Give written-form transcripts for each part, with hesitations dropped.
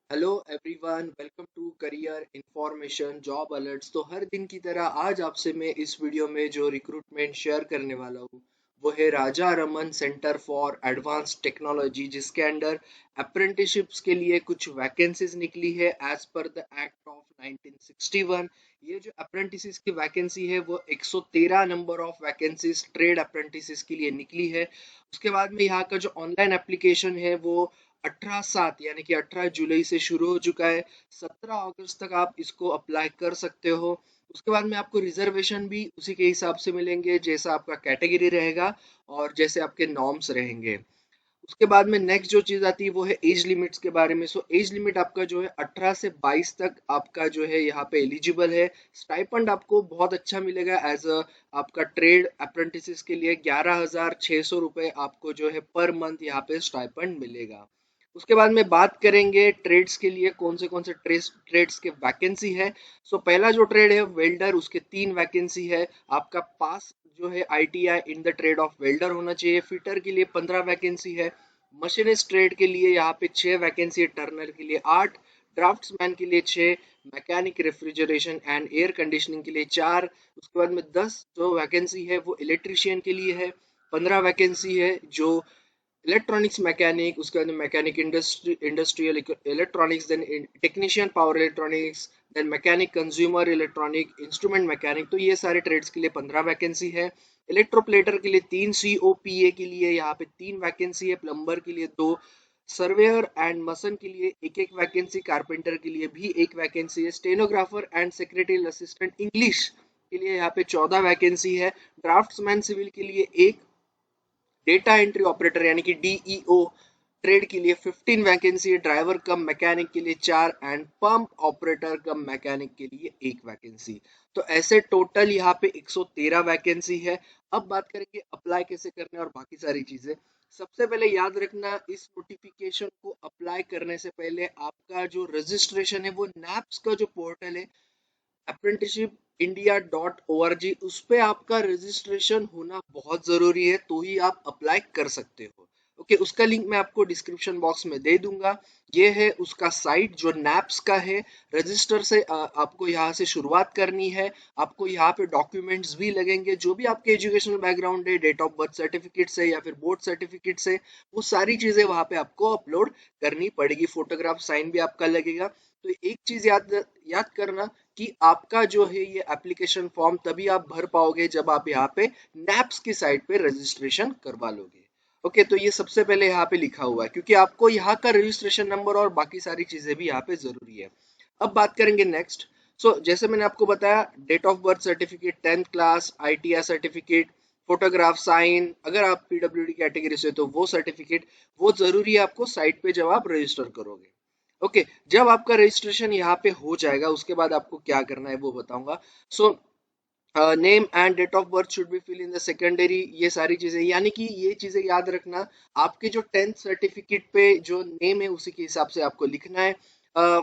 Hello everyone, welcome to career information job alerts. तो हर दिन की तरह आज आपसे मैं इस वीडियो में जो रिक्रूटमेंट शेयर करने वाला हूँ वो है Raja Raman centre for advance technology, जिसके अंडर अप्रेंटिसशिप्स के लिए कुछ वैकेंसीज निकली है एज पर द एक्ट ऑफ 1961। ये जो अप्रेंटिस की वैकेंसी है वो 113 number of vacancies trade apprentice के लिए निकली है। उसके बाद में यहाँ का जो ऑनलाइन एप्लीकेशन है वो 18/7 यानी कि 18 जुलाई से शुरू हो चुका है। 17 अगस्त तक आप इसको अप्लाई कर सकते हो। उसके बाद में आपको रिजर्वेशन भी उसी के हिसाब से मिलेंगे जैसा आपका कैटेगरी रहेगा और जैसे आपके नॉर्म्स रहेंगे। उसके बाद में नेक्स्ट जो चीज आती है वो है एज लिमिट्स के बारे में। सो एज लिमिट आपका जो है 18 से 22 तक आपका जो है यहाँ पे एलिजिबल है। स्टाइपेंड आपको बहुत अच्छा मिलेगा एज अ आपका ट्रेड अप्रेंटिस के लिए 11,600 रुपए आपको जो है पर मंथ यहाँ पे स्टाइपेंड मिलेगा। उसके बाद में बात करेंगे ट्रेड्स के लिए कौन से ट्रेड्स के वैकेंसी है। सो पहला जो ट्रेड है वेल्डर, उसके 3 वैकेंसी है। आपका पास जो है ITI in the trade off welder होना चाहिए। फिटर के लिए 15 वैकेंसी है। मशीनिस्ट ट्रेड के लिए यहाँ पे 6 वैकेंसी है। टर्नर के लिए 8, ड्राफ्ट्समैन के लिए 6, mechanic refrigeration and air conditioning के लिए 4। उसके बाद में 10 जो वैकेंसी है वो इलेक्ट्रिशियन के लिए है। 15 वैकेंसी है जो इलेक्ट्रॉनिक्स मैकेनिक, उसके बाद mechanic industrial electronics, then technician power electronics, then mechanic consumer electronic, instrument mechanic. तो ये सारे ट्रेड्स के लिए 15 वैकेंसी है। इलेक्ट्रोप्लेटर के लिए 3, सीओपीए के लिए यहाँ पे 3 वैकेंसी है। प्लम्बर के लिए 2, सर्वेयर एंड मसन के लिए एक एक वैकेंसी, कारपेंटर के लिए भी एक वैकेंसी है। Stenographer and secretary assistant English के लिए यहाँ पे 14 वैकेंसी है। ड्राफ्ट्समैन सिविल के लिए एक, डेटा एंट्री ऑपरेटर यानी कि डीईओ ट्रेड के लिए 15 वैकेंसी है। ड्राइवर कम मैकेनिक के लिए 4 and pump operator come mechanic के लिए एक वैकेंसी। तो ऐसे टोटल यहाँ पे 113 वैकेंसी है। अब बात करेंगे अप्लाई कैसे करने और बाकी सारी चीजें। सबसे पहले याद रखना, इस नोटिफिकेशन को अप्लाई करने से पहले आपका जो रजिस्ट्रेशन है वो नैप्स का जो पोर्टल है apprenticeshipindia.org, उस पे आपका रजिस्ट्रेशन होना बहुत जरूरी है, तो ही आप अप्लाई कर सकते हो। ओके, उसका लिंक मैं आपको डिस्क्रिप्शन बॉक्स में दे दूंगा। ये है उसका साइट जो नैप्स का है। रजिस्टर से आपको यहाँ से शुरुआत करनी है। आपको यहाँ पे डॉक्यूमेंट्स भी लगेंगे, जो भी आपके एजुकेशनल बैकग्राउंड है, डेट ऑफ बर्थ सर्टिफिकेट से या फिर बोर्ड सर्टिफिकेट से, वो सारी चीजें वहाँ पे आपको अपलोड करनी पड़ेगी। फोटोग्राफ साइन भी आपका लगेगा। तो एक चीज याद याद करना कि आपका जो है ये एप्लीकेशन फॉर्म तभी आप भर पाओगे जब आप यहाँ पे नैप्स की साइट पे रजिस्ट्रेशन करवा लोगे। ओके, तो ये सबसे पहले यहाँ पे लिखा हुआ है क्योंकि आपको यहाँ का रजिस्ट्रेशन नंबर और बाकी सारी चीजें भी यहाँ पे जरूरी है। अब बात करेंगे नेक्स्ट। जैसे मैंने आपको बताया, date of birth certificate, 10th class, ITI certificate, photograph sign, अगर आप पीडब्ल्यूडी कैटेगरी से तो वो सर्टिफिकेट वो जरूरी है आपको साइट पे जब आप रजिस्टर करोगे। ओके, जब आपका रजिस्ट्रेशन यहाँ पे हो जाएगा उसके बाद आपको क्या करना है वो बताऊंगा। So name and date of birth should be fill in the secondary, ये सारी चीजें यानी कि ये चीजें याद रखना। आपके जो 10th सर्टिफिकेट पे जो नेम है उसी के हिसाब से आपको लिखना है।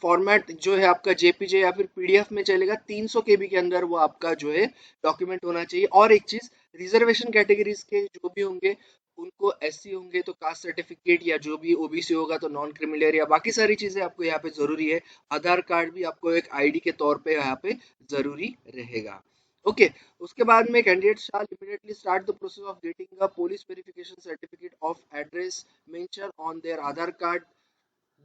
फॉर्मेट जो है आपका जेपीजे या फिर पीडीएफ में चलेगा। 300 केबी के अंदर वो आपका जो है डॉक्यूमेंट होना चाहिए। और एक चीज, रिजर्वेशन कैटेगरीज के जो भी होंगे उनको एससी होंगे तो कास्ट सर्टिफिकेट, या जो भी ओबीसी होगा तो नॉन क्रिमिनल, या बाकी सारी चीजें आपको यहाँ पे जरूरी है। आधार कार्ड भी आपको एक आईडी के तौर पे यहाँ पे जरूरी रहेगा। ओके, उसके बाद में candidate shall immediately start the process of getting a police verification certificate of address mention on their Aadhaar card.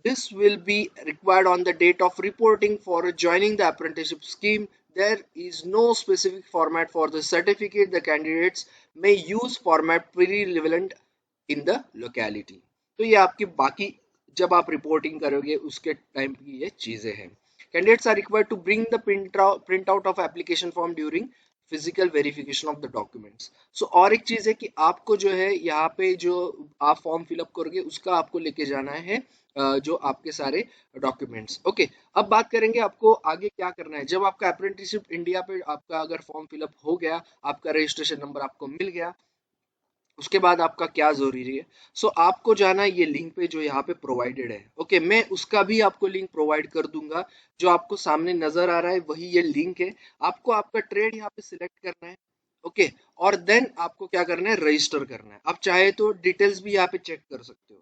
This will be required on the date of reporting for joining the apprenticeship scheme. There is no specific format for the certificate. The candidates may use format pre-relevant in the locality. तो ये आपकी बाकी जब आप reporting करोगे उसके time की ये चीजें हैं। Candidates are required to bring the printout of application form during physical verification of the documents. और एक चीज है कि आपको जो है यहाँ पे जो आप फॉर्म फिलअप करोगे उसका आपको लेके जाना है जो आपके सारे डॉक्यूमेंट्स। ओके, अब बात करेंगे आपको आगे क्या करना है। जब आपका अप्रेंटिसशिप इंडिया पे आपका अगर फॉर्म फिलअप हो गया, आपका रजिस्ट्रेशन नंबर आपको मिल गया, उसके बाद आपका क्या जरूरी है। आपको जाना है ये लिंक पे जो यहाँ पे प्रोवाइडेड है। ओके, मैं उसका भी आपको लिंक प्रोवाइड कर दूंगा। जो आपको सामने नजर आ रहा है वही ये लिंक है। आपको आपका ट्रेड यहाँ पे सिलेक्ट करना है। ओके, और देन आपको क्या करना है, रजिस्टर करना है। आप चाहे तो डिटेल्स भी यहाँ पे चेक कर सकते हो।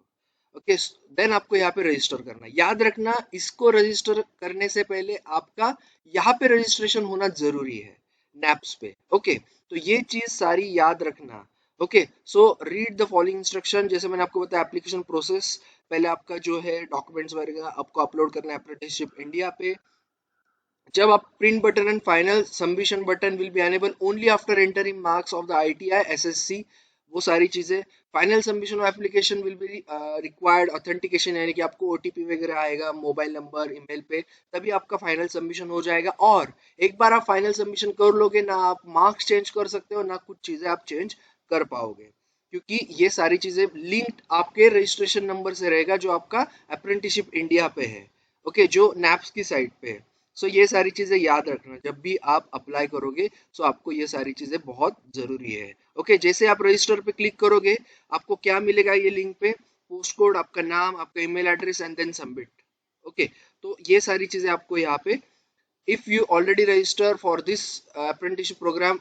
ओके, देन आपको यहाँ पे रजिस्टर करना है। याद रखना, इसको रजिस्टर करने से पहले आपका यहाँ पे रजिस्ट्रेशन होना जरूरी है, नैप्स पे। ओके, तो ये चीज सारी याद रखना। Okay, so read the following instruction. जैसे मैंने आपको बताया एप्लीकेशन प्रोसेस, पहले आपका जो है डॉक्यूमेंट्स वगैरह आपको अपलोड करना है अप्रेंटिसशिप इंडिया पे। जब आप print button and final submission button will be enable only after entering marks of the ITI SSC, वो सारी चीजें। Final submission of application will be required authentication, यानी कि आपको ओटीपी वगैरह आएगा मोबाइल नंबर ईमेल पे, तभी आपका फाइनल सबमिशन हो जाएगा। और एक बार आप फाइनल सबमिशन कर लोगे ना, आप मार्क्स चेंज कर सकते हो ना कुछ चीजें आप चेंज कर पाओगे, क्योंकि ये सारी चीजें लिंक्ड आपके रजिस्ट्रेशन नंबर से रहेगा जो आपका अप्रेंटिसशिप इंडिया पे है। ओके, जो नैप्स की साइट पे है। सो ये सारी चीजें याद रखना जब भी आप अप्लाई करोगे। सो आपको ये सारी चीजें बहुत जरूरी है। ओके, जैसे आप रजिस्टर पे क्लिक करोगे आपको क्या मिलेगा, ये लिंक पे पोस्ट कोड, आपका नाम, आपका email address and then submit. Okay, तो ये सारी चीजें आपको यहाँ पे, if you already register for this apprenticeship programme,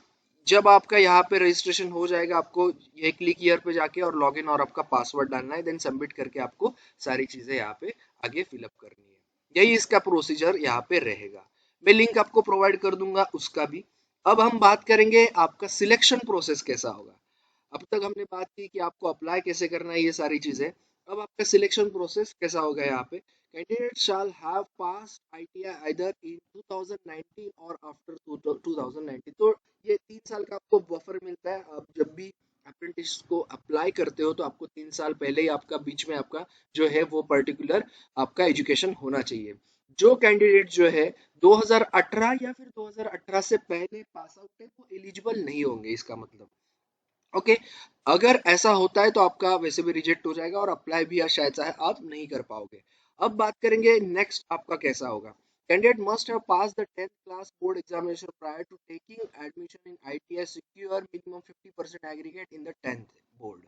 जब आपका यहाँ पे रजिस्ट्रेशन हो जाएगा आपको ये क्लिक हियर पे जाके और लॉगिन और आपका पासवर्ड डालना है, देन सबमिट करके आपको सारी चीजें यहाँ पे आगे फिलअप करनी है। यही इसका प्रोसीजर यहाँ पे रहेगा। मैं लिंक आपको प्रोवाइड कर दूंगा उसका भी। अब हम बात करेंगे आपका सिलेक्शन प्रोसेस कैसा होगा। अब तक हमने बात की कि आपको अप्लाई कैसे करना है, ये सारी चीजें। अब आपका सिलेक्शन प्रोसेस कैसा होगा यहाँ पे। Candidate shall have pass ITI either in 2019 और आफ्टर 2019। तो ये 3 साल का आपको बफर मिलता है। आप जब भी अप्रेंटिस को अप्लाई करते हो तो आपको 3 साल पहले ही आपका बीच में आपका जो है वो पर्टिकुलर आपका एजुकेशन होना चाहिए। जो कैंडिडेट जो है 2018 या फिर 2018 से पहले पास आउट है वो एलिजिबल नहीं होंगे, इसका मतलब। ओके, अगर ऐसा होता है तो आपका वैसे भी रिजेक्ट हो जाएगा और अप्लाई भी शायद चाहे आप नहीं कर पाओगे। अब बात करेंगे नेक्स्ट आपका कैसा होगा। Candidate must have pass the 10th class board examination prior to taking admission in ITI, secure minimum 50% aggregate in the 10th board,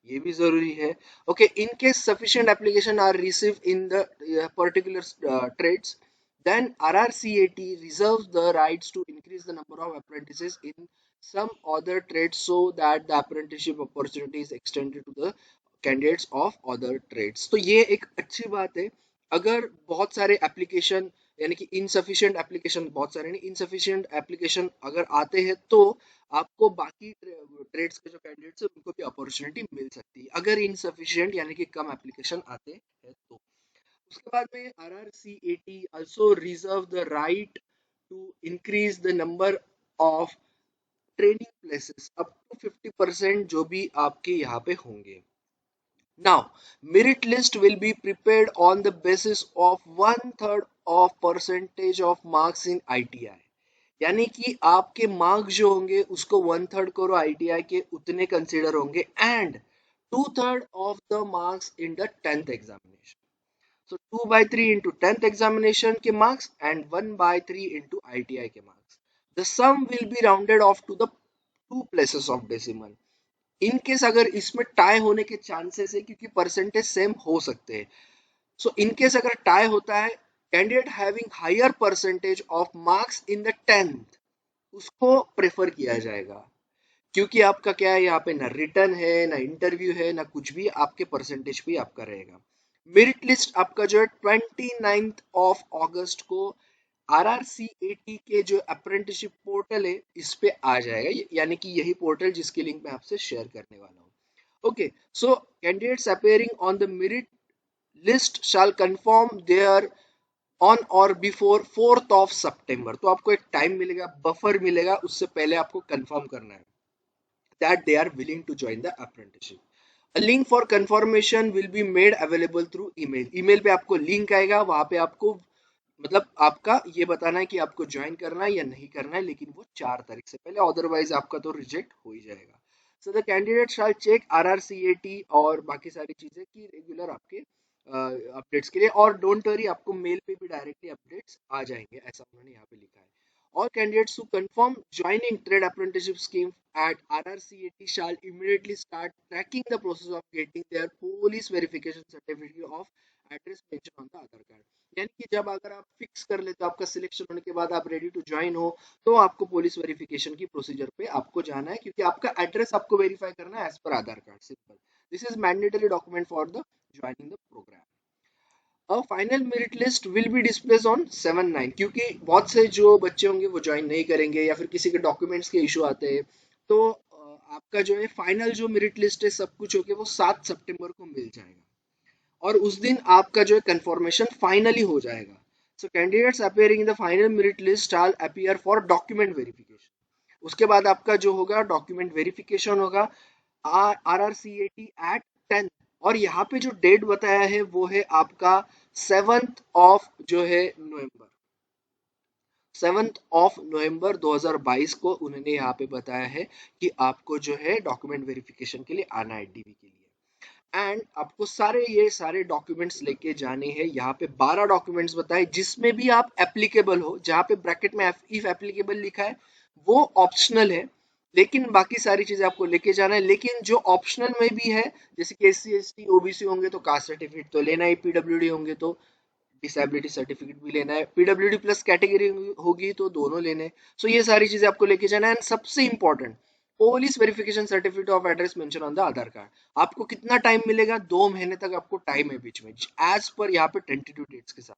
ये भी जरूरी है। Okay, in case sufficient application are receive in the particular trades, then RRCAT reserves the rights to increase the number of apprentices in some other trades so that the apprenticeship opportunity is extended to the candidates of other trades। तो ये एक अच्छी बात है। अगर बहुत सारे application, यानी कि इनसफिशिएंट एप्लीकेशन, बहुत सारे नहीं, इनसफिशिएंट एप्लीकेशन अगर आते हैं तो आपको बाकी ट्रेड्स के जो कैंडिडेट्स हैं उनको भी अपॉर्चुनिटी मिल सकती है, अगर इनसफिशिएंट यानी कि कम एप्लीकेशन आते हैं तो। उसके बाद में RRCAT also reserve the right to increase the number of training places up to 50%, जो भी आपके यहाँ पे होंगे। Now, merit list will be prepared on the basis of 1/3 of percentage of marks in ITI, यानी कि आपके मार्क्स जो होंगे उसको 1/3 करो ITI के उतने कंसिडर होंगे, and 2/3 of the marks in the 10th examination। So 2/3 into 10th examination के marks and 1/3 into ITI के marks. The sum will be rounded off to the 2 places of decimal। In case अगर इसमें tie होने के chances है क्योंकि percentage same हो सकते हैं। सो इन केस अगर टाई होता है, candidate having higher percentage of marks in the 10th उसको प्रेफर किया जाएगा, क्योंकि आपका क्या है यहाँ पे ना रिटर्न है ना इंटरव्यू है ना कुछ भी, आपके परसेंटेज पे आपका रहेगा। मेरिट लिस्ट आपका जो है 29th ऑफ अगस्त को RRCAT के जो अप्रेंटिसशिप पोर्टल है इस पे आ जाएगा, यानी कि यही पोर्टल जिसकी लिंक मैं आपसे शेयर करने वाला हूँ। Okay, so candidates appearing on the merit list shall confirm there on or before 4th of September. तो आपको एक टाइम मिलेगा, बफर मिलेगा, उससे पहले आपको कंफर्म करना है that they are willing to join the apprenticeship। A link for confirmation will be made available through email। Email पे आपको लिंक आएगा, वहां पे आपको मतलब आपका ये बताना है कि आपको ज्वाइन करना है या नहीं करना है, लेकिन वो 4 तारीख से पहले, अदरवाइज आपका तो रिजेक्ट हो ही जाएगा। So the candidate shall check RRCAT और बाकी सारी चीजें की रेगुलर आपके अपडेट्स के लिए, और डोंट वरी आपको मेल पे भी डायरेक्टली अपडेट्स आ जाएंगे, ऐसा उन्होंने यहाँ पे लिखा है। All candidates who confirm joining trade apprenticeship scheme at RRCAT shall immediately start tracking the process of getting their police verification certificate of address mentioned on the Aadhaar card। यानी कि जब अगर आप फिक्स कर लेते हो, आपका सिलेक्शन होने के बाद आप रेडी टू ज्वाइन हो, तो आपको पुलिस वेरिफिकेशन की प्रोसीजर पे आपको जाना है, क्योंकि आपका एड्रेस आपको वेरीफाई करना है as per Aadhaar card, simple. This is mandatory document for the joining the program. A final merit list will be displayed on 7/9 क्योंकि बहुत से जो बच्चे होंगे वो ज्वाइन नहीं करेंगे या फिर किसी के डॉक्यूमेंट्स के इशू आते हैं, तो आपका जो है फाइनल जो मेरिट लिस्ट है सब कुछ होके वो 7 सितंबर को मिल जाएगा और उस दिन आपका जो है कंफर्मेशन फाइनली हो जाएगा. So candidates appearing in the final merit list all appear for document verification. उसके बाद आपका जो होगा डॉक्यूमेंट वेरिफिकेशन होगा RRCAT एट 10. और यहाँ पे जो डेट बताया है वो है आपका 7th ऑफ जो है नवंबर 7th ऑफ नवंबर 2022 को उन्होंने यहाँ पे बताया है कि आपको जो है डॉक्यूमेंट वेरिफिकेशन के लिए आना है डीबी के लिए. एंड आपको सारे डॉक्यूमेंट्स लेके जाने हैं. यहाँ पे 12 डॉक्यूमेंट्स बताए जिसमें भी आप एप्लीकेबल हो. जहाँ पे ब्रैकेट में इफ एप्लीकेबल लिखा है वो ऑप्शनल है, लेकिन बाकी सारी चीजें आपको लेके जाना है. लेकिन जो ऑप्शनल में भी है जैसे कि SC ST OBC होंगे तो कास्ट सर्टिफिकेट तो लेना ही, PWD होंगे तो डिसेबिलिटी सर्टिफिकेट भी लेना है, PWD प्लस कैटेगरी होगी तो दोनों लेने. सो ये सारी चीजें आपको लेके जाना है. एंड सबसे important police verification certificate of address mention on the Aadhaar card. आपको कितना टाइम मिलेगा? 2 महीने तक आपको टाइम है बीच में एज पर यहाँ पे टेंटेटिव डेट्स के साथ.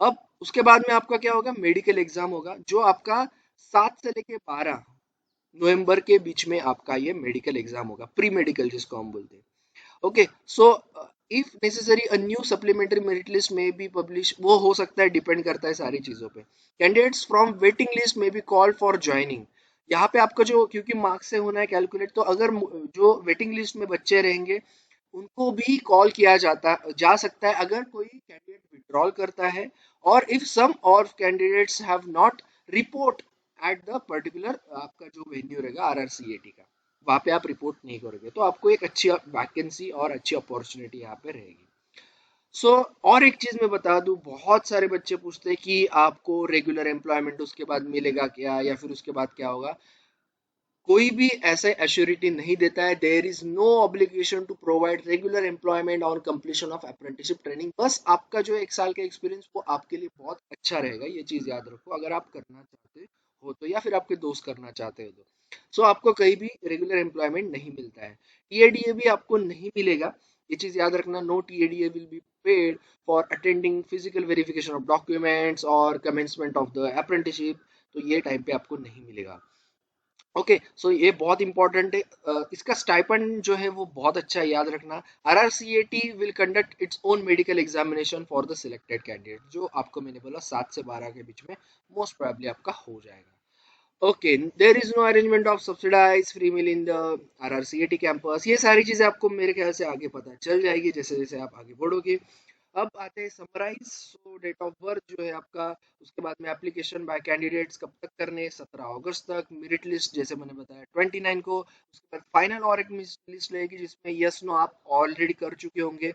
अब उसके बाद में आपका क्या होगा? मेडिकल एग्जाम होगा जो आपका 7 से लेके 12 नवंबर के बीच में आपका ये मेडिकल एग्जाम होगा, प्री मेडिकल जिसको हम बोलते हैं. Okay, so if necessary a new supplementary merit list में बी पब्लिश, वो हो सकता है, डिपेंड करता है सारी चीजों पे. कैंडिडेट्स फ्रॉम वेटिंग लिस्ट में बी कॉल फॉर ज्वाइनिंग. यहाँ पे आपका जो क्योंकि मार्क्स से होना है कैलकुलेट, तो अगर जो वेटिंग लिस्ट में बच्चे रहेंगे उनको भी कॉल किया जा सकता है अगर कोई कैंडिडेट विड्रॉल करता है और इफ सम और candidates have not report at the particular आपका जो वेन्यू रहेगा RRCAT का, वहां पे आप रिपोर्ट नहीं करोगे तो आपको एक अच्छी वैकेंसी और अच्छी अपॉर्चुनिटी यहाँ पे रहेगी. सो और एक चीज मैं बता दूं, बहुत सारे बच्चे पूछते हैं कि आपको रेगुलर एम्प्लॉयमेंट उसके बाद मिलेगा क्या या फिर उसके बाद क्या होगा. कोई भी ऐसे एश्योरिटी नहीं देता है. There is no obligation to provide regular employment on completion of apprenticeship training. बस आपका जो 1 साल का एक्सपीरियंस वो आपके लिए बहुत अच्छा रहेगा, ये चीज याद रखो अगर आप करना चाहते हो तो, या फिर आपके दोस्त करना चाहते हो तो. सो आपको कहीं भी रेगुलर एम्प्लॉयमेंट नहीं मिलता है. TADA भी आपको नहीं मिलेगा, ये चीज याद रखना. No TADA will be paid for attending physical verification of documents or commencement of the apprenticeship. तो ये टाइम पे आपको नहीं मिलेगा. ओके, सो ये बहुत इंपॉर्टेंट है. इसका स्टाइपेंड जो है वो बहुत अच्छा है, याद रखना. RRCAT will conduct its own medical examination for the selected candidate, जो आपको मैंने बोला 7 से 12 के बीच में मोस्ट प्रोबेबली आपका हो जाएगा. Okay, there is no arrangement of subsidise free meal in the RRCAT campus. ये सारी चीजें आपको मेरे ख्याल से आगे पता चल जाएगी जैसे जैसे आप आगे बढ़ोगे. अब आते हैं summarise. So date of birth जो है आपका, उसके बाद में एप्लीकेशन बाय कैंडिडेट्स कब तक करने, 17 अगस्त तक. मेरिट लिस्ट जैसे मैंने बताया 29 को. उसके बाद फाइनल और एक लिस्ट रहेगी जिसमें यस नो आप ऑलरेडी कर चुके होंगे.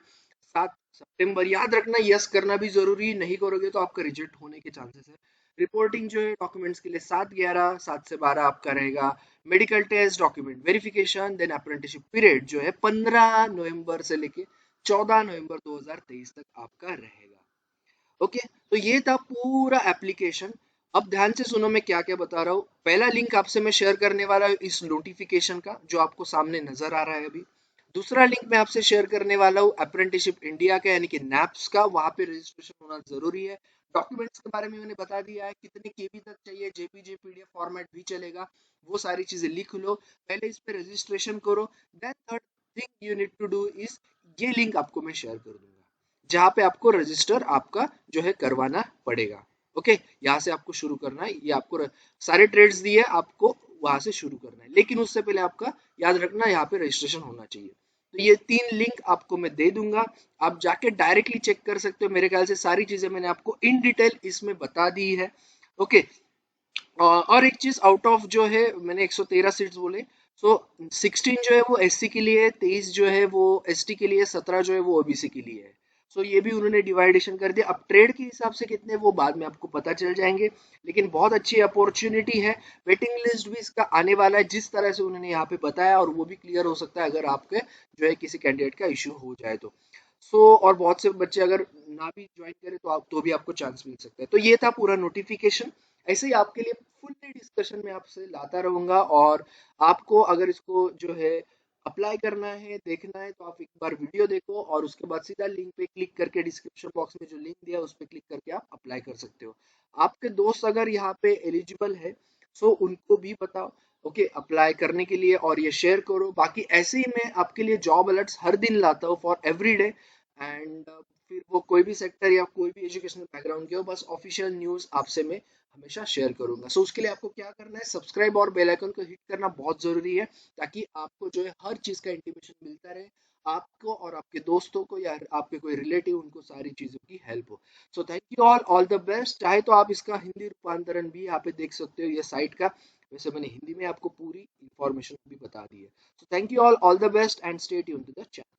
7 सितंबर, याद रखना यस करना भी जरूरी, नहीं करोगे तो आपका रिजेक्ट होने के चांसेस है. रिपोर्टिंग जो है डॉक्यूमेंट्स के लिए 7/11 7 से 12 आपका रहेगा. Medical test, document verification, then apprenticeship period जो है 15 नवंबर से लेके 14 नवंबर 2023 तक आपका रहेगा. ओके, तो ये था पूरा एप्लीकेशन. अब ध्यान से सुनो मैं क्या क्या बता रहा हूँ. पहला लिंक आपसे मैं शेयर करने वाला हूँ इस नोटिफिकेशन का जो आपको सामने नजर आ रहा है अभी. दूसरा लिंक मैं आपसे शेयर करने वाला हूँ अप्रेंटिसशिप इंडिया का यानी कि NAPS का, वहां पे रजिस्ट्रेशन होना जरूरी है. डॉक्यूमेंट्स के बारे में मैंने बता दिया है, कितने KB तक चाहिए, JPG PDF फॉर्मेट भी चलेगा, वो सारी चीजें लिख लो. पहले इस पे रजिस्ट्रेशन करो. Then third thing you need to do is, ये लिंक आपको मैं शेयर कर दूंगा जहाँ पे आपको रजिस्टर आपका जो है करवाना पड़ेगा. ओके, यहाँ से आपको शुरू करना है. ये आपको सारे ट्रेड्स दिए आपको वहां से शुरू करना है, लेकिन उससे पहले आपका याद रखना यहाँ पे रजिस्ट्रेशन होना चाहिए. तो ये 3 लिंक आपको मैं दे दूंगा, आप जाके डायरेक्टली चेक कर सकते हो. मेरे ख्याल से सारी चीजें मैंने आपको इन डिटेल इसमें बता दी है. ओके, और एक चीज, आउट ऑफ जो है मैंने 113 सीट्स बोले, सो 16 जो है वो SC के लिए है, 23 जो है वो ST के लिए, 17 जो है वो OBC के लिए है. सो ये भी उन्होंने डिवाइडेशन कर दिया. अब ट्रेड के हिसाब से कितने वो बाद में आपको पता चल जाएंगे, लेकिन बहुत अच्छी अपॉर्चुनिटी है. वेटिंग लिस्ट भी इसका आने वाला है जिस तरह से उन्होंने यहाँ पे बताया, और वो भी क्लियर हो सकता है अगर आपके जो है किसी कैंडिडेट का इश्यू हो जाए तो. और बहुत से बच्चे अगर ना भी ज्वाइन करें तो आप तो भी आपको चांस मिल सकता है. तो ये था पूरा नोटिफिकेशन. ऐसे ही आपके लिए फुल्ली डिस्कशन में आपसे लाता रहूंगा, और आपको अगर इसको जो है अप्लाई करना है, देखना है तो आप एक बार वीडियो देखो और उसके बाद सीधा लिंक पे क्लिक करके डिस्क्रिप्शन बॉक्स में जो लिंक दिया है उस पे क्लिक करके आप अप्लाई कर सकते हो। आपके दोस्त अगर यहाँ पे एलिजिबल है सो उनको भी बताओ, ओके, अप्लाई करने के लिए, और ये शेयर करो। बाकी ऐसे ही मैं आपके लिए जॉब अलर्ट्स हर दिन लाता हूँ फॉर एवरी डे, एंड फिर वो कोई भी सेक्टर या कोई भी एजुकेशनल बैकग्राउंड के हो, बस ऑफिशियल न्यूज़ आपसे मैं हमेशा शेयर करूंगा। सो उसके लिए आपको क्या करना है, सब्सक्राइब और बेल आइकन को हिट करना बहुत जरूरी है, ताकि आपको जो है हर चीज़ का इंटीमेशन मिलता रहे, आपको और आपके दोस्तों को या आपके कोई रिलेटिव उनको सारी चीज़ों की हेल्प हो। सो thank you all the best. चाहे तो आप इसका हिंदी रूपांतरण भी यहाँ पे देख सकते हो ये साइट का, वैसे मैंने हिंदी में आपको पूरी इंफॉर्मेशन भी बता दी है। So thank you all the best and stay tuned to the channel.